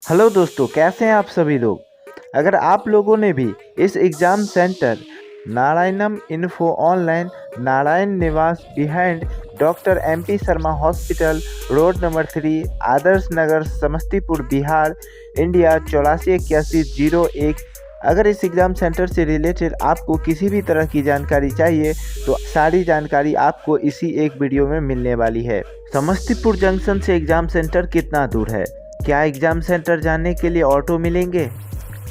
Hello दोस्तों, कैसे हैं आप सभी लोग। अगर आप लोगों ने भी इस exam centre नारायणम info online Narayan निवास behind doctor MP Sharma hospital road number 3 Adarsh Nagar Samastipur Bihar India 848101, अगर इस एग्ज़ाम सेंटर से रिलेटेड आपको किसी भी तरह की जानकारी चाहिए तो सारी जानकारी आपको इसी एक वीडियो में मिलने वाली है। समस्तीपुर जंक्शन से एग्ज़ाम सेंटर कितना दूर है, क्या एग्ज़ाम सेंटर जाने के लिए ऑटो मिलेंगे,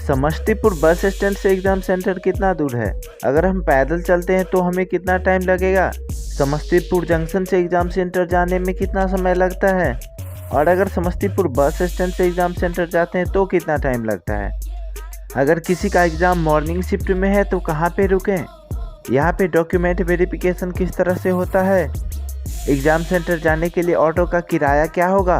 समस्तीपुर बस स्टैंड से एग्ज़ाम सेंटर कितना दूर है, अगर हम पैदल चलते हैं तो हमें कितना टाइम लगेगा, समस्तीपुर जंक्शन से एग्ज़ाम सेंटर जाने में कितना समय लगता है, और अगर समस्तीपुर बस स्टैंड से एग्ज़ाम सेंटर जाते हैं तो कितना टाइम लगता है। अगर किसी का एग्ज़ाम मॉर्निंग शिफ्ट में है तो कहाँ पे रुकें, यहाँ पे डॉक्यूमेंट वेरिफिकेशन किस तरह से होता है, एग्ज़ाम सेंटर जाने के लिए ऑटो का किराया क्या होगा,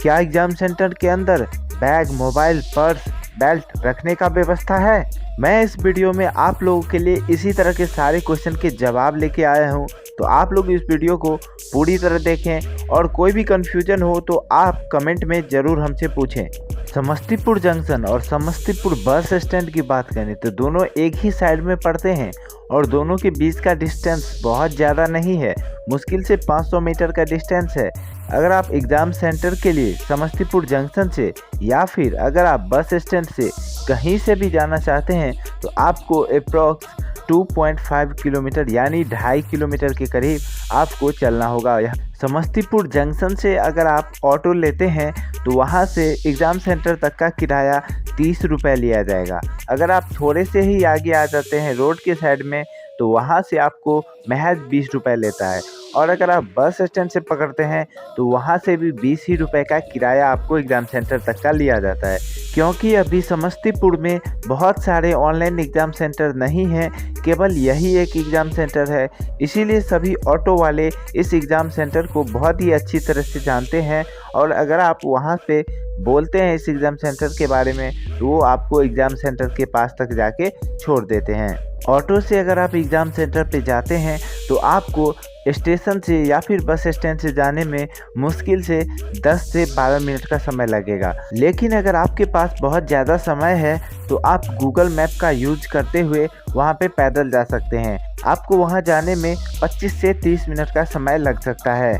क्या एग्ज़ाम सेंटर के अंदर बैग, मोबाइल, पर्स, बेल्ट रखने का व्यवस्था है। मैं इस वीडियो में आप लोगों के लिए इसी तरह के सारे क्वेश्चन के जवाब लेके आया हूं, तो आप लोग इस वीडियो को पूरी तरह देखें और कोई भी कन्फ्यूजन हो तो आप कमेंट में ज़रूर हमसे पूछें। समस्तीपुर जंक्शन और समस्तीपुर बस स्टैंड की बात करें तो दोनों एक ही साइड में पड़ते हैं और दोनों के बीच का डिस्टेंस बहुत ज़्यादा नहीं है, मुश्किल से 500 मीटर का डिस्टेंस है। अगर आप एग्ज़ाम सेंटर के लिए समस्तीपुर जंक्शन से या फिर अगर आप बस स्टैंड से कहीं से भी जाना चाहते हैं तो आपको अप्रॉक्स 2.5 किलोमीटर यानी 2.5 किलोमीटर के करीब आपको चलना होगा। समस्तीपुर जंक्शन से अगर आप ऑटो लेते हैं तो वहाँ से एग्ज़ाम सेंटर तक का किराया 30 रुपये लिया जाएगा। अगर आप थोड़े से ही आगे आ जाते हैं रोड के साइड में तो वहाँ से आपको महज 20 रुपये लेता है, और अगर आप बस स्टैंड से पकड़ते हैं तो वहाँ से भी 20 ही रुपये का किराया आपको एग्ज़ाम सेंटर तक का लिया जाता है। क्योंकि अभी समस्तीपुर में बहुत सारे ऑनलाइन एग्ज़ाम सेंटर नहीं हैं, केवल यही एक एग्ज़ाम सेंटर है, इसीलिए सभी ऑटो वाले इस एग्ज़ाम सेंटर को बहुत ही अच्छी तरह से जानते हैं, और अगर आप वहाँ पे बोलते हैं इस एग्ज़ाम सेंटर के बारे में तो वो आपको एग्ज़ाम सेंटर के पास तक जाके छोड़ देते हैं। ऑटो से अगर आप एग्ज़ाम सेंटर पे जाते हैं तो आपको स्टेशन से या फिर बस स्टैंड से जाने में मुश्किल से 10 से 12 मिनट का समय लगेगा। लेकिन अगर आपके पास बहुत ज़्यादा समय है तो आप गूगल मैप का यूज करते हुए वहाँ पे पैदल जा सकते हैं। आपको वहाँ जाने में 25 से 30 मिनट का समय लग सकता है।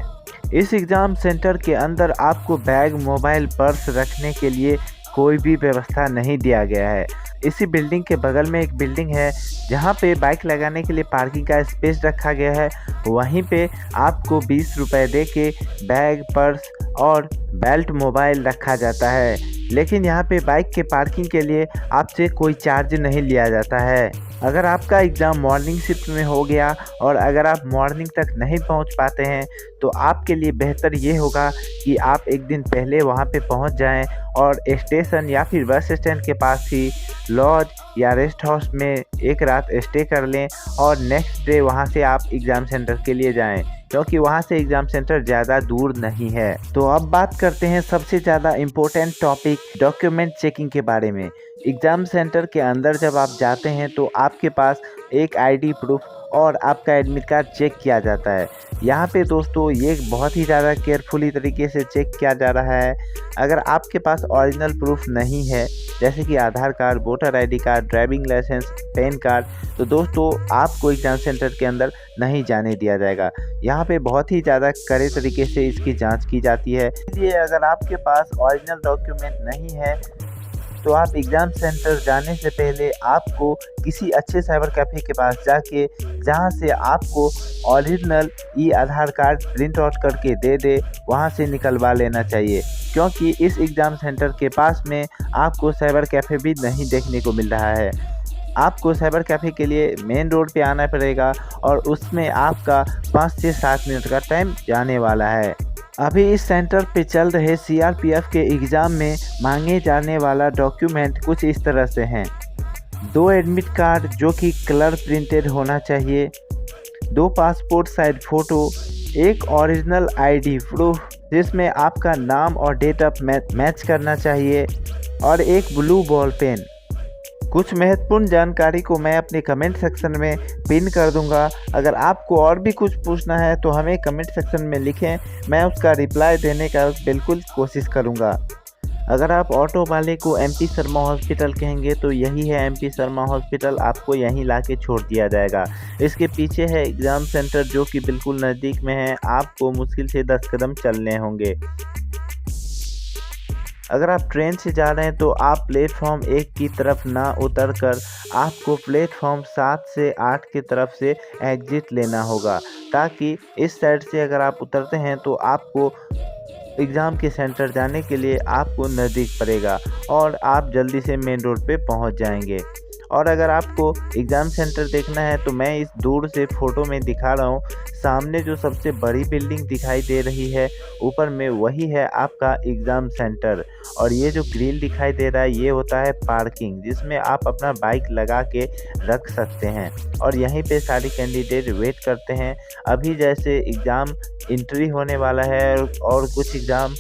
इस एग्ज़ाम सेंटर के अंदर आपको बैग, मोबाइल, पर्स रखने के लिए कोई भी व्यवस्था नहीं दिया गया है। इसी बिल्डिंग के बगल में एक बिल्डिंग है जहाँ पे बाइक लगाने के लिए पार्किंग का स्पेस रखा गया है, वहीं पे आपको 20 रुपये दे के बैग, पर्स और बेल्ट, मोबाइल रखा जाता है। लेकिन यहाँ पे बाइक के पार्किंग के लिए आपसे कोई चार्ज नहीं लिया जाता है। अगर आपका एग्ज़ाम मॉर्निंग शिफ्ट में हो गया और अगर आप मॉर्निंग तक नहीं पहुँच पाते हैं तो आपके लिए बेहतर ये होगा कि आप एक दिन पहले वहाँ पे पहुँच जाएं और स्टेशन या फिर बस स्टैंड के पास ही लॉज या रेस्ट हाउस में एक रात स्टे कर लें और नेक्स्ट डे वहाँ से आप एग्ज़ाम सेंटर के लिए जाएं, क्योंकि वहाँ से एग्ज़ाम सेंटर ज़्यादा दूर नहीं है। तो अब बात करते हैं सबसे ज़्यादा इम्पोर्टेंट टॉपिक डॉक्यूमेंट चेकिंग के बारे में। एग्ज़ाम सेंटर के अंदर जब आप जाते हैं तो आपके पास एक ID प्रूफ और आपका एडमिट कार्ड चेक किया जाता है। यहाँ पे दोस्तों ये बहुत ही ज़्यादा केयरफुली तरीके से चेक किया जा रहा है। अगर आपके पास ओरिजिनल प्रूफ नहीं है जैसे कि Aadhaar card, voter ID card, driving licence, PAN card, तो दोस्तों आपको एग्ज़ाम सेंटर के अंदर नहीं जाने दिया जाएगा। यहाँ पे बहुत ही ज़्यादा कड़े तरीके से इसकी जांच की जाती है। इसलिए अगर आपके पास ओरिजिनल डॉक्यूमेंट नहीं है तो आप एग्ज़ाम सेंटर जाने से पहले आपको किसी अच्छे साइबर कैफ़े के पास जाके जहाँ से आपको ओरिजिनल आधार कार्ड प्रिंट आउट करके दे दे, वहाँ से निकलवा लेना चाहिए, क्योंकि इस एग्ज़ाम सेंटर के पास में आपको साइबर कैफ़े भी नहीं देखने को मिल रहा है। आपको साइबर कैफ़े के लिए मेन रोड पे आना पड़ेगा और उसमें आपका 5 से 7 मिनट का टाइम जाने वाला है। अभी इस सेंटर पे चल रहे CRPF के एग्ज़ाम में मांगे जाने वाला डॉक्यूमेंट कुछ इस तरह से हैं। 2 एडमिट कार्ड जो कि कलर प्रिंटेड होना चाहिए, 2 पासपोर्ट साइज फ़ोटो, एक ओरिजिनल ID प्रूफ जिसमें आपका नाम और डेट ऑफ मैच करना चाहिए, और एक ब्लू बॉल पेन। कुछ महत्वपूर्ण जानकारी को मैं अपने कमेंट सेक्शन में पिन कर दूंगा। अगर आपको और भी कुछ पूछना है तो हमें कमेंट सेक्शन में लिखें, मैं उसका रिप्लाई देने का बिल्कुल कोशिश करूंगा। अगर आप ऑटो वाले को एमपी शर्मा हॉस्पिटल कहेंगे तो यही है एमपी शर्मा हॉस्पिटल, आपको यहीं लाके छोड़ दिया जाएगा। इसके पीछे है एग्ज़ाम सेंटर जो कि बिल्कुल नज़दीक में है, आपको मुश्किल से 10 कदम चलने होंगे। अगर आप ट्रेन से जा रहे हैं तो आप प्लेटफॉर्म 1 की तरफ ना उतर कर आपको प्लेटफॉर्म 7 से 8 की तरफ से एग्ज़िट लेना होगा, ताकि इस साइड से अगर आप उतरते हैं तो आपको एग्ज़ाम के सेंटर जाने के लिए आपको नज़दीक पड़ेगा और आप जल्दी से मेन रोड पे पहुंच जाएंगे। और अगर आपको एग्ज़ाम सेंटर देखना है तो मैं इस दूर से फ़ोटो में दिखा रहा हूँ, सामने जो सबसे बड़ी बिल्डिंग दिखाई दे रही है ऊपर में, वही है आपका एग्ज़ाम सेंटर। और ये जो ग्रिल दिखाई दे रहा है ये होता है पार्किंग, जिसमें आप अपना बाइक लगा के रख सकते हैं और यहीं पे सारे कैंडिडेट वेट करते हैं। अभी जैसे एग्ज़ाम एंट्री होने वाला है और कुछ एग्ज़ाम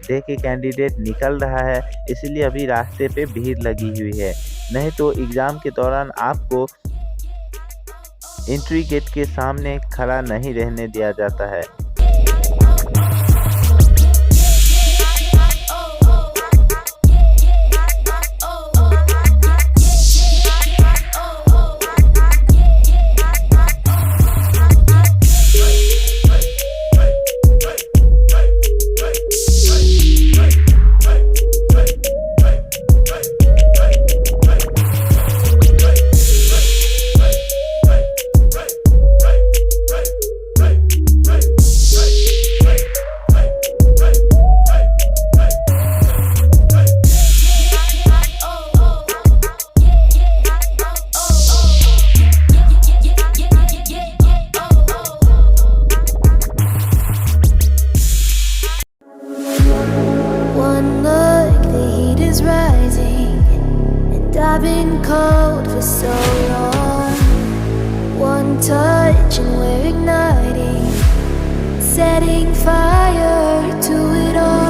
दे के कैंडिडेट निकल रहा है, इसीलिए अभी रास्ते पे भीड़ लगी हुई है। नहीं तो एग्ज़ाम के दौरान आपको एंट्री गेट के सामने खड़ा नहीं रहने दिया जाता है। I've been cold for so long. One touch and we're igniting, setting fire to it all.